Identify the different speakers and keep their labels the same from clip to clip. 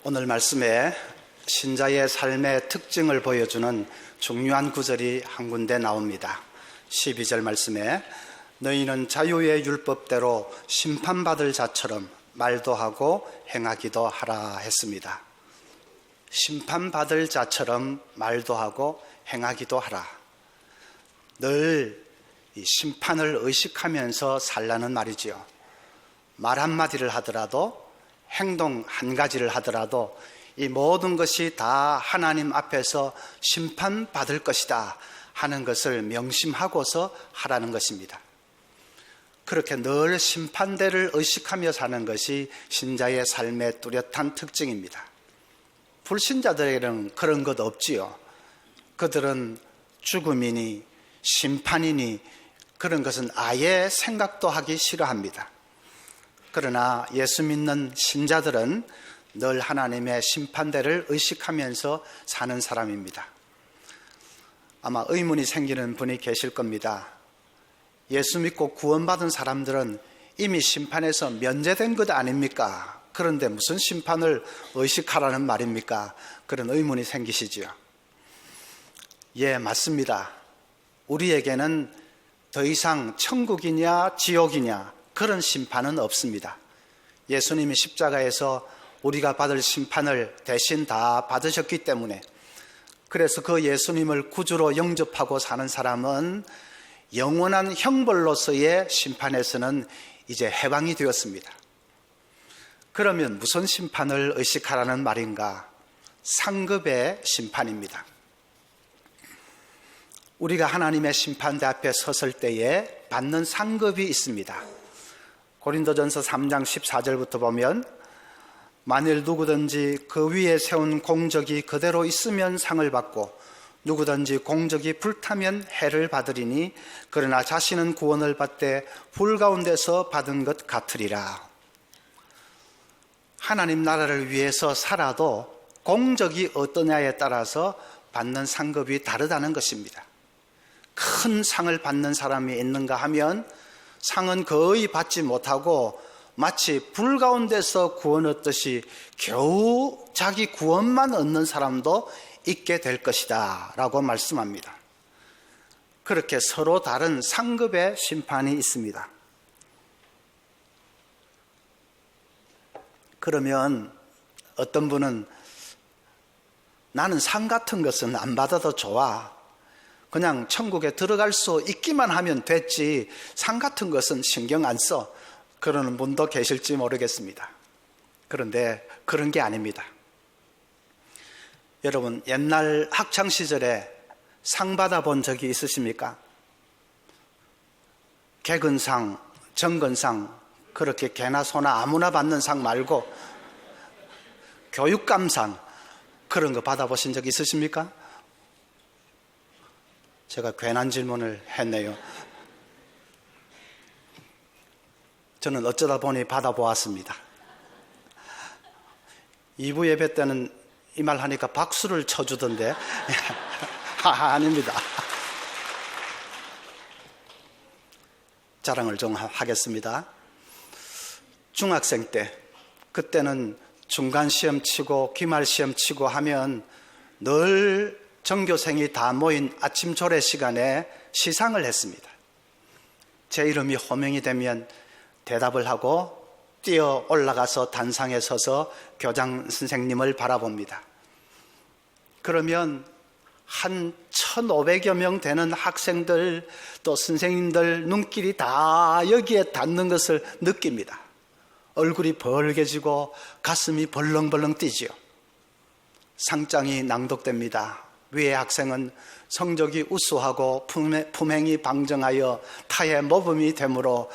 Speaker 1: 오늘 말씀에 신자의 삶의 특징을 보여주는 중요한 구절이 한 군데 나옵니다. 12절 말씀에 너희는 자유의 율법대로 심판받을 자처럼 말도 하고 행하기도 하라 했습니다. 심판받을 자처럼 말도 하고 행하기도 하라. 늘 이 심판을 의식하면서 살라는 말이지요. 말 한마디를 하더라도, 행동 한 가지를 하더라도 이 모든 것이 다 하나님 앞에서 심판받을 것이다 하는 것을 명심하고서 하라는 것입니다. 그렇게 늘 심판대를 의식하며 사는 것이 신자의 삶의 뚜렷한 특징입니다. 불신자들에게는 그런 것 없지요. 그들은 죽음이니 심판이니 그런 것은 아예 생각도 하기 싫어합니다. 그러나 예수 믿는 신자들은 늘 하나님의 심판대를 의식하면서 사는 사람입니다. 아마 의문이 생기는 분이 계실 겁니다. 예수 믿고 구원받은 사람들은 이미 심판에서 면제된 것 아닙니까? 그런데 무슨 심판을 의식하라는 말입니까? 그런 의문이 생기시지요. 예, 맞습니다. 우리에게는 더 이상 천국이냐 지옥이냐 그런 심판은 없습니다. 예수님이 십자가에서 우리가 받을 심판을 대신 다 받으셨기 때문에, 그래서 그 예수님을 구주로 영접하고 사는 사람은 영원한 형벌로서의 심판에서는 이제 해방이 되었습니다. 그러면 무슨 심판을 의식하라는 말인가? 상급의 심판입니다. 우리가 하나님의 심판대 앞에 섰을 때에 받는 상급이 있습니다. 고린도전서 3장 14절부터 보면 만일 누구든지 그 위에 세운 공적이 그대로 있으면 상을 받고 누구든지 공적이 불타면 해를 받으리니 그러나 자신은 구원을 받되 불 가운데서 받은 것 같으리라. 하나님 나라를 위해서 살아도 공적이 어떠냐에 따라서 받는 상급이 다르다는 것입니다. 큰 상을 받는 사람이 있는가 하면 상은 거의 받지 못하고 마치 불 가운데서 구원 얻듯이 겨우 자기 구원만 얻는 사람도 있게 될 것이다 라고 말씀합니다. 그렇게 서로 다른 상급의 심판이 있습니다. 그러면 어떤 분은 나는 상 같은 것은 안 받아도 좋아. 그냥 천국에 들어갈 수 있기만 하면 됐지 상 같은 것은 신경 안 써. 그러는 분도 계실지 모르겠습니다. 그런데 그런 게 아닙니다. 여러분, 옛날 학창시절에 상 받아본 적이 있으십니까? 개근상, 정근상, 그렇게 개나 소나 아무나 받는 상 말고 교육감상, 그런 거 받아보신 적 있으십니까? 제가 괜한 질문을 했네요. 저는 어쩌다 보니 받아보았습니다. 2부 예배 때는 이 말 하니까 박수를 쳐주던데 아닙니다. 자랑을 좀 하겠습니다. 중학생 때, 그때는 중간시험 치고 기말시험 치고 하면 늘 전교생이 다 모인 아침 조례 시간에 시상을 했습니다. 제 이름이 호명이 되면 대답을 하고 뛰어 올라가서 단상에 서서 교장 선생님을 바라봅니다. 그러면 한 1,500여 명 되는 학생들 또 선생님들 눈길이 다 여기에 닿는 것을 느낍니다. 얼굴이 벌개지고 가슴이 벌렁벌렁 뛰지요. 상장이 낭독됩니다. 위의 학생은 성적이 우수하고 품행이 방정하여 타의 모범이 되므로,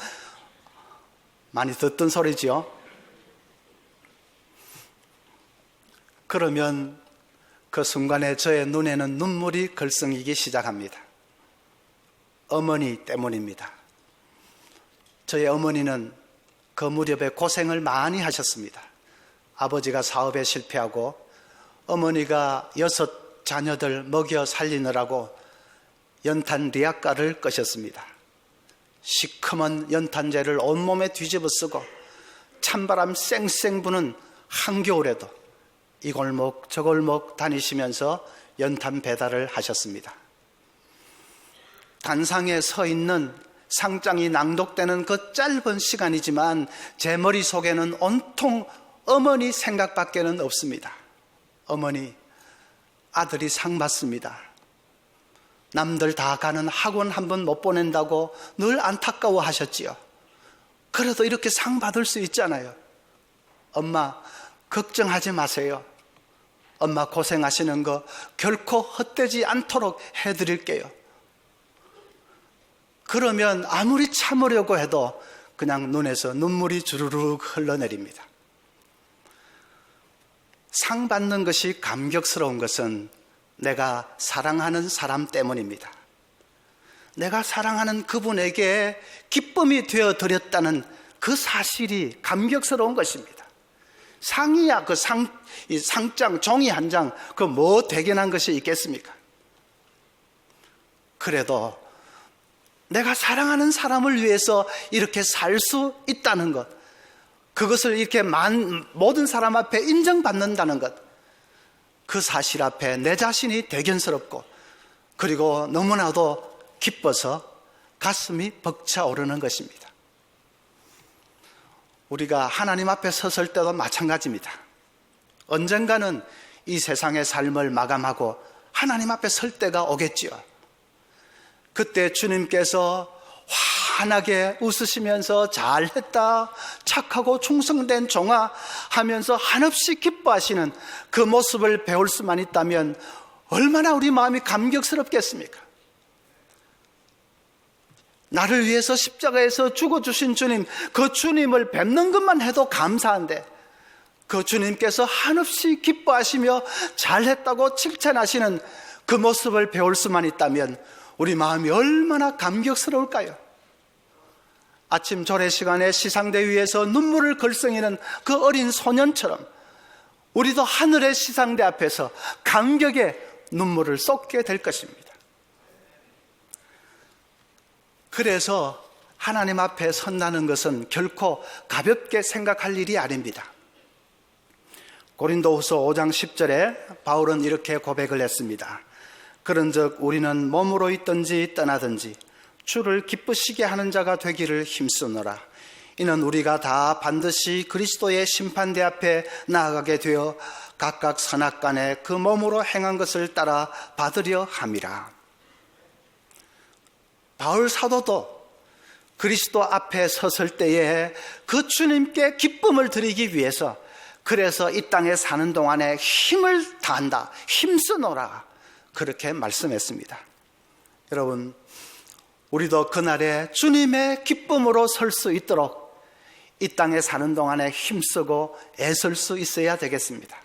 Speaker 1: 많이 듣던 소리지요. 그러면 그 순간에 저의 눈에는 눈물이 글썽이기 시작합니다. 어머니 때문입니다. 저희 어머니는 그 무렵에 고생을 많이 하셨습니다. 아버지가 사업에 실패하고 어머니가 6 자녀들 먹여 살리느라고 연탄 리약가를 끄셨습니다. 시커먼 연탄재를 온몸에 뒤집어 쓰고 찬바람 쌩쌩 부는 한겨울에도 이 골목 저 골목 다니시면서 연탄 배달을 하셨습니다. 단상에 서 있는 상장이 낭독되는 그 짧은 시간이지만 제 머릿속에는 온통 어머니 생각밖에는 없습니다. 어머니, 아들이 상 받습니다. 남들 다 가는 학원 한 번 못 보낸다고 늘 안타까워 하셨지요. 그래도 이렇게 상 받을 수 있잖아요. 엄마, 걱정하지 마세요. 엄마 고생하시는 거 결코 헛되지 않도록 해드릴게요. 그러면 아무리 참으려고 해도 그냥 눈에서 눈물이 주르륵 흘러내립니다. 상 받는 것이 감격스러운 것은 내가 사랑하는 사람 때문입니다. 내가 사랑하는 그분에게 기쁨이 되어드렸다는 그 사실이 감격스러운 것입니다. 상이야 이 상장 종이 한 장 그 뭐 대견한 것이 있겠습니까? 그래도 내가 사랑하는 사람을 위해서 이렇게 살 수 있다는 것, 그것을 이렇게 모든 사람 앞에 인정받는다는 것, 그 사실 앞에 내 자신이 대견스럽고 그리고 너무나도 기뻐서 가슴이 벅차오르는 것입니다. 우리가 하나님 앞에 섰을 때도 마찬가지입니다. 언젠가는 이 세상의 삶을 마감하고 하나님 앞에 설 때가 오겠지요. 그때 주님께서 환하게 웃으시면서 잘했다, 착하고 충성된 종아 하면서 한없이 기뻐하시는 그 모습을 배울 수만 있다면 얼마나 우리 마음이 감격스럽겠습니까? 나를 위해서 십자가에서 죽어주신 주님, 그 주님을 뵙는 것만 해도 감사한데 그 주님께서 한없이 기뻐하시며 잘했다고 칭찬하시는 그 모습을 배울 수만 있다면 우리 마음이 얼마나 감격스러울까요? 아침 조례 시간에 시상대 위에서 눈물을 글썽이는 그 어린 소년처럼 우리도 하늘의 시상대 앞에서 감격의 눈물을 쏟게 될 것입니다. 그래서 하나님 앞에 선다는 것은 결코 가볍게 생각할 일이 아닙니다. 고린도후서 5장 10절에 바울은 이렇게 고백을 했습니다. 그런즉 우리는 몸으로 있든지 떠나든지 주를 기쁘시게 하는 자가 되기를 힘쓰노라. 이는 우리가 다 반드시 그리스도의 심판대 앞에 나아가게 되어 각각 선악간에 그 몸으로 행한 것을 따라 받으려 함이라. 바울 사도도 그리스도 앞에 섰을 때에 그 주님께 기쁨을 드리기 위해서, 그래서 이 땅에 사는 동안에 힘을 다한다, 힘쓰노라, 그렇게 말씀했습니다. 여러분, 우리도 그날에 주님의 기쁨으로 설 수 있도록 이 땅에 사는 동안에 힘쓰고 애쓸 수 있어야 되겠습니다.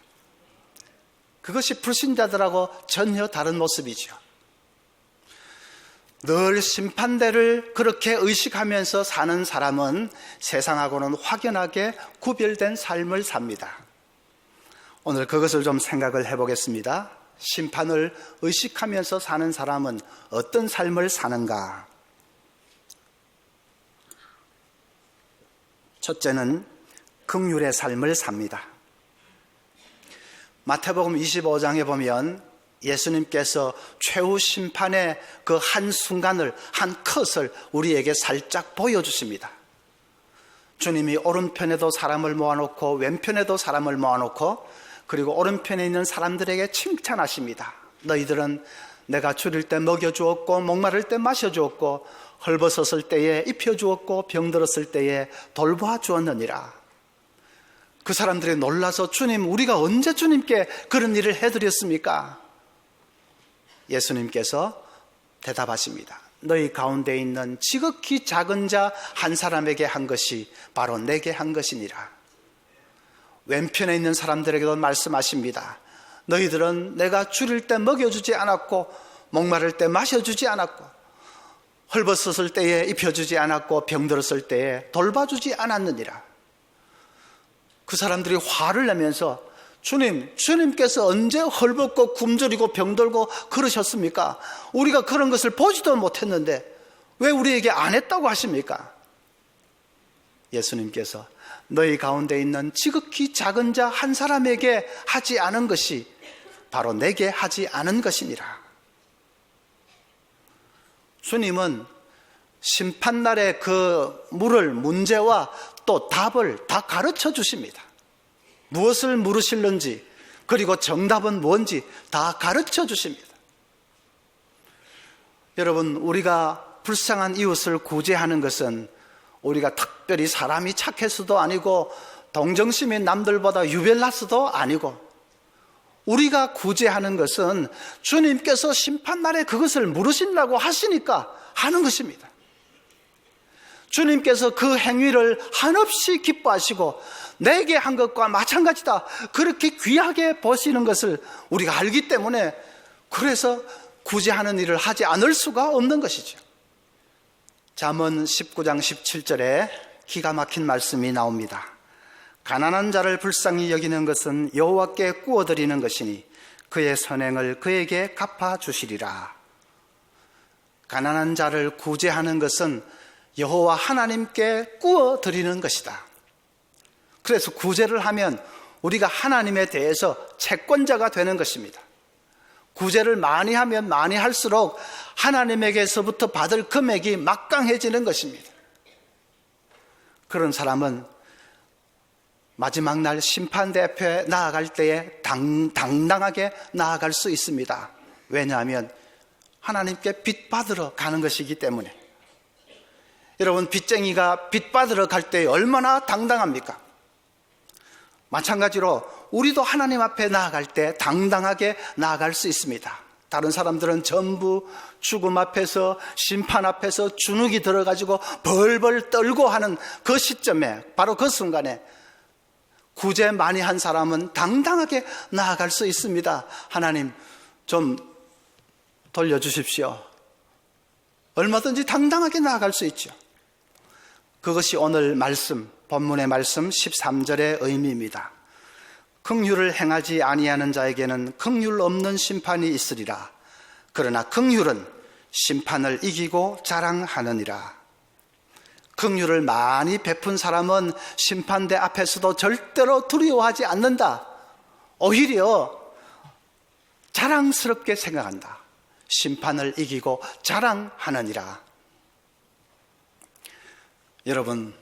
Speaker 1: 그것이 불신자들하고 전혀 다른 모습이죠. 늘 심판대를 그렇게 의식하면서 사는 사람은 세상하고는 확연하게 구별된 삶을 삽니다. 오늘 그것을 좀 생각을 해보겠습니다. 심판을 의식하면서 사는 사람은 어떤 삶을 사는가? 첫째는 긍휼의 삶을 삽니다. 마태복음 25장에 보면 예수님께서 최후 심판의 그 한순간을, 한 컷을 우리에게 살짝 보여주십니다. 주님이 오른편에도 사람을 모아놓고 왼편에도 사람을 모아놓고 그리고 오른편에 있는 사람들에게 칭찬하십니다. 너희들은 내가 줄일 때 먹여주었고 목마를 때 마셔주었고 헐벗었을 때에 입혀주었고 병들었을 때에 돌보아주었느니라. 그 사람들이 놀라서 주님, 우리가 언제 주님께 그런 일을 해드렸습니까? 예수님께서 대답하십니다. 너희 가운데 있는 지극히 작은 자 한 사람에게 한 것이 바로 내게 한 것이니라. 왼편에 있는 사람들에게도 말씀하십니다. 너희들은 내가 줄일 때 먹여주지 않았고 목마를 때 마셔주지 않았고 헐벗었을 때에 입혀주지 않았고 병들었을 때에 돌봐주지 않았느니라. 그 사람들이 화를 내면서 주님께서 언제 헐벗고 굶주리고 병들고 그러셨습니까? 우리가 그런 것을 보지도 못했는데 왜 우리에게 안 했다고 하십니까? 예수님께서 너희 가운데 있는 지극히 작은 자 한 사람에게 하지 않은 것이 바로 내게 하지 않은 것이니라. 주님은 심판날에 그 물을 문제와 또 답을 다 가르쳐 주십니다. 무엇을 물으실는지 그리고 정답은 뭔지 다 가르쳐 주십니다. 여러분, 우리가 불쌍한 이웃을 구제하는 것은 우리가 특별히 사람이 착해서도 아니고 동정심이 남들보다 유별나서도 아니고, 우리가 구제하는 것은 주님께서 심판날에 그것을 물으신다고 하시니까 하는 것입니다. 주님께서 그 행위를 한없이 기뻐하시고 내게 한 것과 마찬가지다, 그렇게 귀하게 보시는 것을 우리가 알기 때문에, 그래서 구제하는 일을 하지 않을 수가 없는 것이죠. 잠언 19장 17절에 기가 막힌 말씀이 나옵니다. 가난한 자를 불쌍히 여기는 것은 여호와께 꾸어드리는 것이니 그의 선행을 그에게 갚아주시리라. 가난한 자를 구제하는 것은 여호와 하나님께 꾸어드리는 것이다. 그래서 구제를 하면 우리가 하나님에 대해서 채권자가 되는 것입니다. 구제를 많이 하면 많이 할수록 하나님에게서부터 받을 금액이 막강해지는 것입니다. 그런 사람은 마지막 날 심판대 앞에 나아갈 때에 당당하게 나아갈 수 있습니다. 왜냐하면 하나님께 빚 받으러 가는 것이기 때문에. 여러분, 빚쟁이가 빚 받으러 갈 때 얼마나 당당합니까? 마찬가지로 우리도 하나님 앞에 나아갈 때 당당하게 나아갈 수 있습니다. 다른 사람들은 전부 죽음 앞에서, 심판 앞에서 주눅이 들어가지고 벌벌 떨고 하는 그 시점에, 바로 그 순간에 구제 많이 한 사람은 당당하게 나아갈 수 있습니다. 하나님 좀 돌려주십시오. 얼마든지 당당하게 나아갈 수 있죠. 그것이 오늘 말씀, 본문의 말씀 13절의 의미입니다. 긍휼을 행하지 아니하는 자에게는 긍휼 없는 심판이 있으리라. 그러나 긍휼은 심판을 이기고 자랑하느니라. 긍휼을 많이 베푼 사람은 심판대 앞에서도 절대로 두려워하지 않는다. 오히려 자랑스럽게 생각한다. 심판을 이기고 자랑하느니라. 여러분,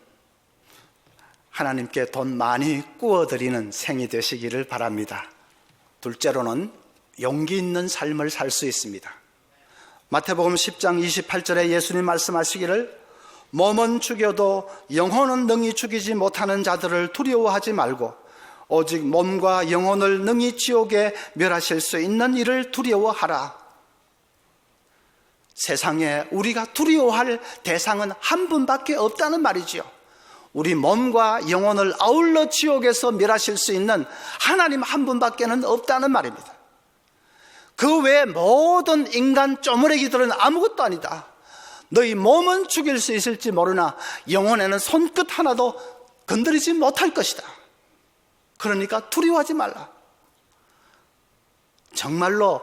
Speaker 1: 하나님께 돈 많이 꾸어드리는 생이 되시기를 바랍니다. 둘째로는 용기 있는 삶을 살 수 있습니다. 마태복음 10장 28절에 예수님 말씀하시기를 몸은 죽여도 영혼은 능히 죽이지 못하는 자들을 두려워하지 말고 오직 몸과 영혼을 능히 지옥에 멸하실 수 있는 이를 두려워하라. 세상에 우리가 두려워할 대상은 한 분밖에 없다는 말이지요. 우리 몸과 영혼을 아울러 지옥에서 멸하실 수 있는 하나님 한 분밖에는 없다는 말입니다. 그 외에 모든 인간 쪼무레기들은 아무것도 아니다. 너희 몸은 죽일 수 있을지 모르나 영혼에는 손끝 하나도 건드리지 못할 것이다. 그러니까 두려워하지 말라. 정말로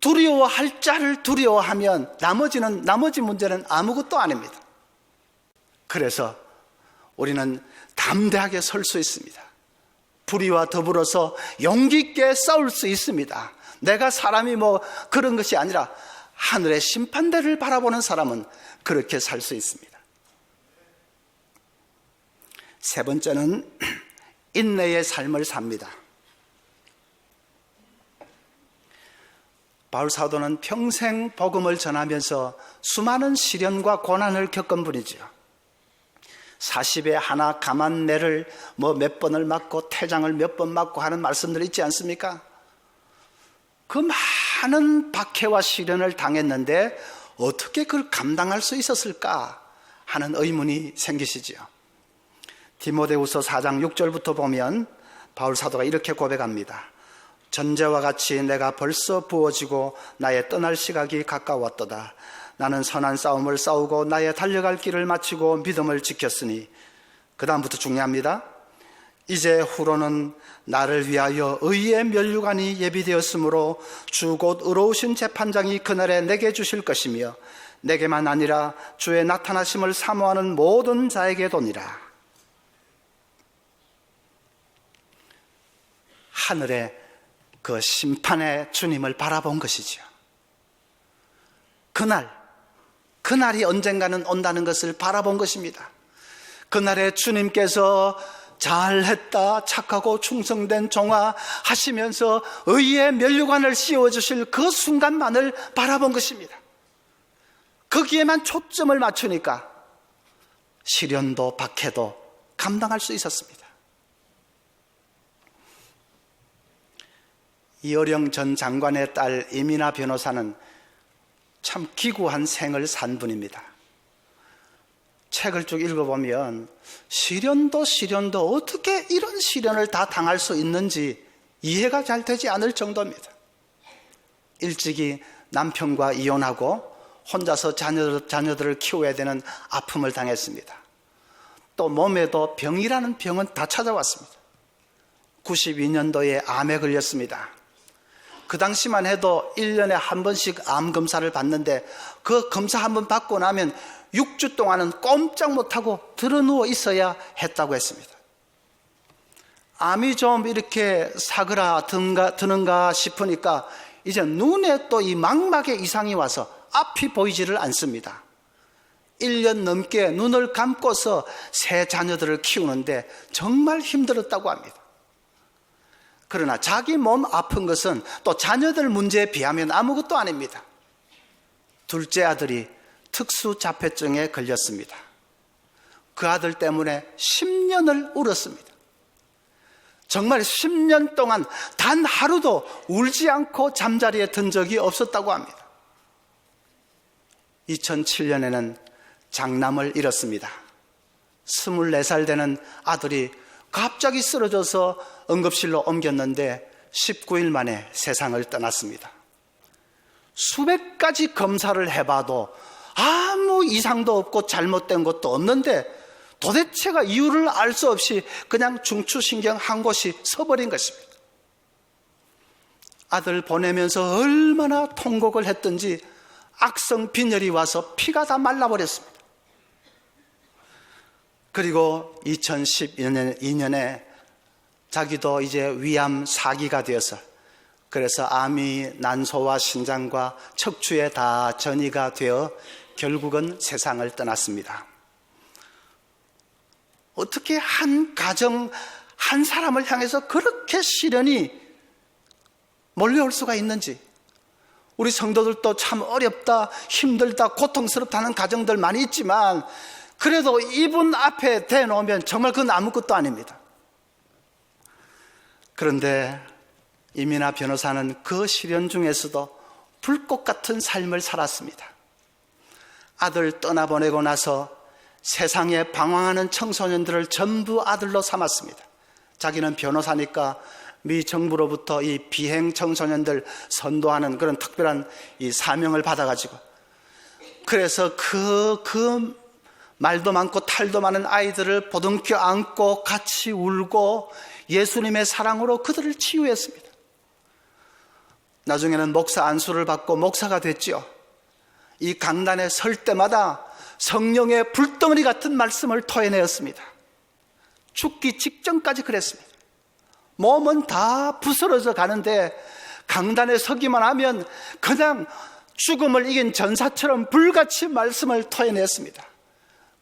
Speaker 1: 두려워할 자를 두려워하면 나머지 문제는 아무것도 아닙니다. 그래서 우리는 담대하게 설 수 있습니다. 불의와 더불어서 용기 있게 싸울 수 있습니다. 내가 사람이 뭐 그런 것이 아니라 하늘의 심판대를 바라보는 사람은 그렇게 살 수 있습니다. 세 번째는 인내의 삶을 삽니다. 바울 사도는 평생 복음을 전하면서 수많은 시련과 고난을 겪은 분이죠. 40에 하나 감한내를 몇 번을 맞고 태장을 몇 번 맞고 하는 말씀들 있지 않습니까? 그 많은 박해와 시련을 당했는데 어떻게 그걸 감당할 수 있었을까 하는 의문이 생기시지요. 디모데후서 4장 6절부터 보면 바울 사도가 이렇게 고백합니다. 전제와 같이 내가 벌써 부어지고 나의 떠날 시각이 가까웠도다. 나는 선한 싸움을 싸우고 나의 달려갈 길을 마치고 믿음을 지켰으니, 그 다음부터 중요합니다. 이제 후로는 나를 위하여 의의 면류관이 예비되었으므로 주 곧 의로우신 재판장이 그날에 내게 주실 것이며 내게만 아니라 주의 나타나심을 사모하는 모든 자에게도니라. 하늘의 그 심판의 주님을 바라본 것이지요. 그날이 언젠가는 온다는 것을 바라본 것입니다. 그날에 주님께서 잘했다, 착하고 충성된 종아 하시면서 의의 면류관을 씌워주실 그 순간만을 바라본 것입니다. 거기에만 초점을 맞추니까 시련도 박해도 감당할 수 있었습니다. 이어령 전 장관의 딸 이민아 변호사는 참 기구한 생을 산 분입니다. 책을 쭉 읽어보면 시련도 어떻게 이런 시련을 다 당할 수 있는지 이해가 잘 되지 않을 정도입니다. 일찍이 남편과 이혼하고 혼자서 자녀들을 키워야 되는 아픔을 당했습니다. 또 몸에도 병이라는 병은 다 찾아왔습니다. 92년도에 암에 걸렸습니다. 그 당시만 해도 1년에 한 번씩 암 검사를 받는데 그 검사 한 번 받고 나면 6주 동안은 꼼짝 못하고 드러누워 있어야 했다고 했습니다. 암이 좀 이렇게 사그라드는가 싶으니까 이제 눈에 또 이 망막의 이상이 와서 앞이 보이지를 않습니다. 1년 넘게 눈을 감고서 새 자녀들을 키우는데 정말 힘들었다고 합니다. 그러나 자기 몸 아픈 것은 또 자녀들 문제에 비하면 아무것도 아닙니다. 둘째 아들이 특수자폐증에 걸렸습니다. 그 아들 때문에 10년을 울었습니다. 정말 10년 동안 단 하루도 울지 않고 잠자리에 든 적이 없었다고 합니다. 2007년에는 장남을 잃었습니다. 24살 되는 아들이 갑자기 쓰러져서 응급실로 옮겼는데 19일 만에 세상을 떠났습니다. 수백 가지 검사를 해봐도 아무 이상도 없고 잘못된 것도 없는데 도대체가 이유를 알 수 없이 그냥 중추신경 한 곳이 서버린 것입니다. 아들 보내면서 얼마나 통곡을 했던지 악성 빈혈이 와서 피가 다 말라버렸습니다. 그리고 2012년에 자기도 이제 위암 4기가 되어서 그래서 암이 난소와 신장과 척추에 다 전이가 되어 결국은 세상을 떠났습니다. 어떻게 한 가정, 한 사람을 향해서 그렇게 시련이 몰려올 수가 있는지, 우리 성도들도 참 어렵다, 힘들다, 고통스럽다는 가정들 많이 있지만 그래도 이분 앞에 대놓으면 정말 그건 아무것도 아닙니다. 그런데 이민아 변호사는 그 시련 중에서도 불꽃 같은 삶을 살았습니다. 아들 떠나보내고 나서 세상에 방황하는 청소년들을 전부 아들로 삼았습니다. 자기는 변호사니까 미 정부로부터 이 비행 청소년들 선도하는 그런 특별한 이 사명을 받아가지고 그래서 그 말도 많고 탈도 많은 아이들을 보듬켜 안고 같이 울고 예수님의 사랑으로 그들을 치유했습니다. 나중에는 목사 안수를 받고 목사가 됐지요. 이 강단에 설 때마다 성령의 불덩어리 같은 말씀을 토해내었습니다. 죽기 직전까지 그랬습니다. 몸은 다 부스러져 가는데 강단에 서기만 하면 그냥 죽음을 이긴 전사처럼 불같이 말씀을 토해냈습니다.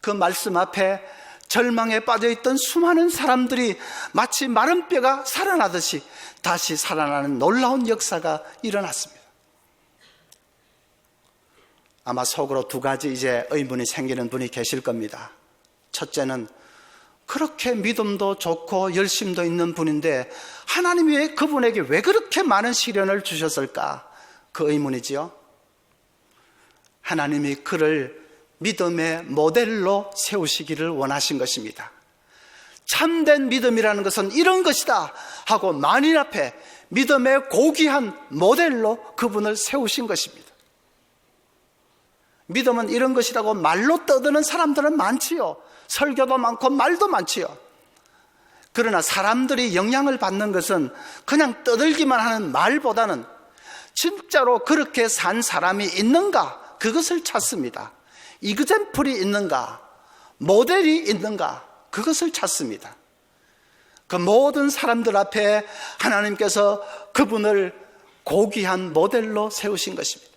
Speaker 1: 그 말씀 앞에 절망에 빠져있던 수많은 사람들이 마치 마른 뼈가 살아나듯이 다시 살아나는 놀라운 역사가 일어났습니다. 아마 속으로 두 가지 이제 의문이 생기는 분이 계실 겁니다. 첫째는 그렇게 믿음도 좋고 열심도 있는 분인데 하나님이 왜 그분에게 왜 그렇게 많은 시련을 주셨을까? 그 의문이지요. 하나님이 그를 믿음의 모델로 세우시기를 원하신 것입니다. 참된 믿음이라는 것은 이런 것이다 하고 만인 앞에 믿음의 고귀한 모델로 그분을 세우신 것입니다. 믿음은 이런 것이라고 말로 떠드는 사람들은 많지요. 설교도 많고 말도 많지요. 그러나 사람들이 영향을 받는 것은 그냥 떠들기만 하는 말보다는 진짜로 그렇게 산 사람이 있는가, 그것을 찾습니다. 이그젠플이 있는가, 모델이 있는가, 그것을 찾습니다. 그 모든 사람들 앞에 하나님께서 그분을 고귀한 모델로 세우신 것입니다.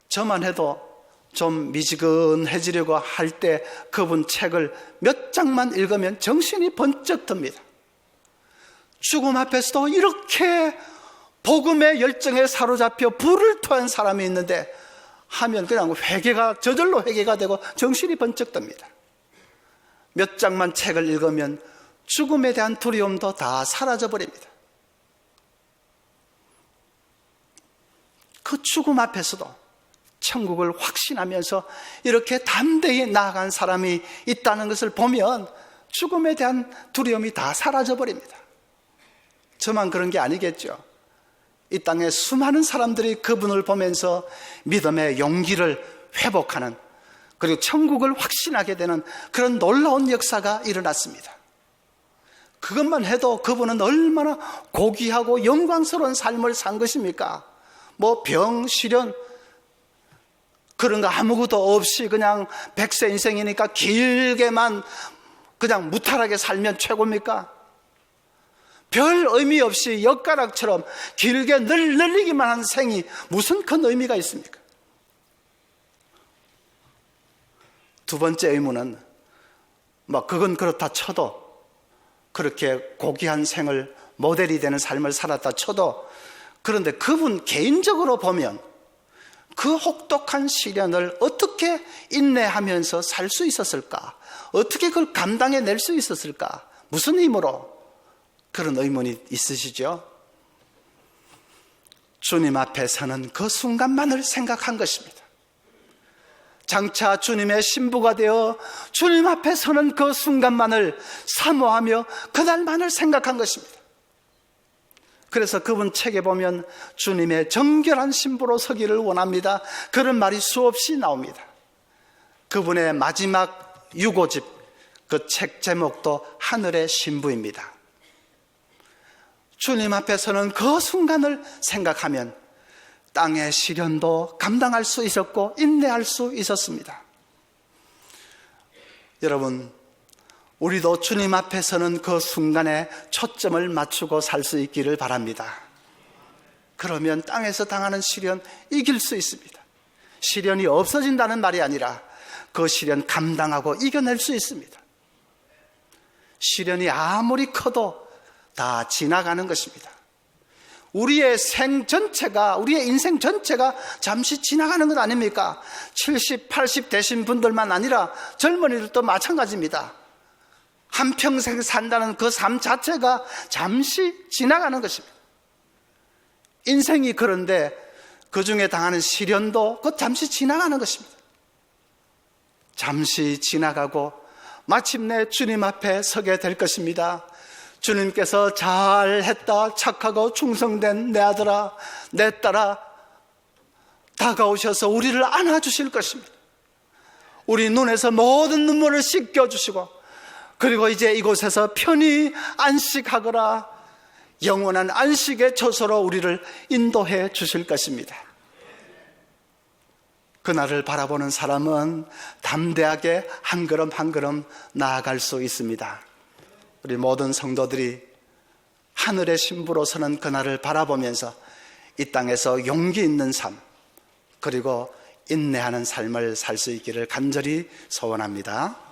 Speaker 1: 저만 해도 좀 미지근해지려고 할 때 그분 책을 몇 장만 읽으면 정신이 번쩍 듭니다. 죽음 앞에서도 이렇게 복음의 열정에 사로잡혀 불을 토한 사람이 있는데 하면 그냥 저절로 회개가 되고 정신이 번쩍 듭니다. 몇 장만 책을 읽으면 죽음에 대한 두려움도 다 사라져버립니다. 그 죽음 앞에서도 천국을 확신하면서 이렇게 담대히 나아간 사람이 있다는 것을 보면 죽음에 대한 두려움이 다 사라져버립니다. 저만 그런 게 아니겠죠. 이 땅에 수많은 사람들이 그분을 보면서 믿음의 용기를 회복하는, 그리고 천국을 확신하게 되는 그런 놀라운 역사가 일어났습니다. 그것만 해도 그분은 얼마나 고귀하고 영광스러운 삶을 산 것입니까? 뭐 병, 시련 그런 거 아무것도 없이 그냥 100세 인생이니까 길게만 그냥 무탈하게 살면 최고입니까? 별 의미 없이 엿가락처럼 길게 늘리기만 한 생이 무슨 큰 의미가 있습니까? 두 번째 의문은 그건 그렇다 쳐도, 그렇게 고귀한 생을 모델이 되는 삶을 살았다 쳐도, 그런데 그분 개인적으로 보면 그 혹독한 시련을 어떻게 인내하면서 살 수 있었을까? 어떻게 그걸 감당해낼 수 있었을까? 무슨 힘으로? 그런 의문이 있으시죠? 주님 앞에 서는 그 순간만을 생각한 것입니다. 장차 주님의 신부가 되어 주님 앞에 서는 그 순간만을 사모하며 그날만을 생각한 것입니다. 그래서 그분 책에 보면 주님의 정결한 신부로 서기를 원합니다, 그런 말이 수없이 나옵니다. 그분의 마지막 유고집, 그 책 제목도 하늘의 신부입니다. 주님 앞에 서는 그 순간을 생각하면 땅의 시련도 감당할 수 있었고 인내할 수 있었습니다. 여러분, 우리도 주님 앞에 서는 그 순간에 초점을 맞추고 살 수 있기를 바랍니다. 그러면 땅에서 당하는 시련 이길 수 있습니다. 시련이 없어진다는 말이 아니라 그 시련 감당하고 이겨낼 수 있습니다. 시련이 아무리 커도 다 지나가는 것입니다. 우리의 생 전체가, 우리의 인생 전체가 잠시 지나가는 것 아닙니까? 70, 80 되신 분들만 아니라 젊은이들도 마찬가지입니다. 한평생 산다는 그 삶 자체가 잠시 지나가는 것입니다. 인생이 그런데 그 중에 당하는 시련도 그 잠시 지나가는 것입니다. 잠시 지나가고 마침내 주님 앞에 서게 될 것입니다. 주님께서 잘했다, 착하고 충성된 내 아들아, 내 딸아, 다가오셔서 우리를 안아주실 것입니다. 우리 눈에서 모든 눈물을 씻겨주시고, 그리고 이제 이곳에서 편히 안식하거라, 영원한 안식의 처소로 우리를 인도해 주실 것입니다. 그날을 바라보는 사람은 담대하게 한 걸음 한 걸음 나아갈 수 있습니다. 우리 모든 성도들이 하늘의 신부로 서는 그날을 바라보면서 이 땅에서 용기 있는 삶, 그리고 인내하는 삶을 살 수 있기를 간절히 소원합니다.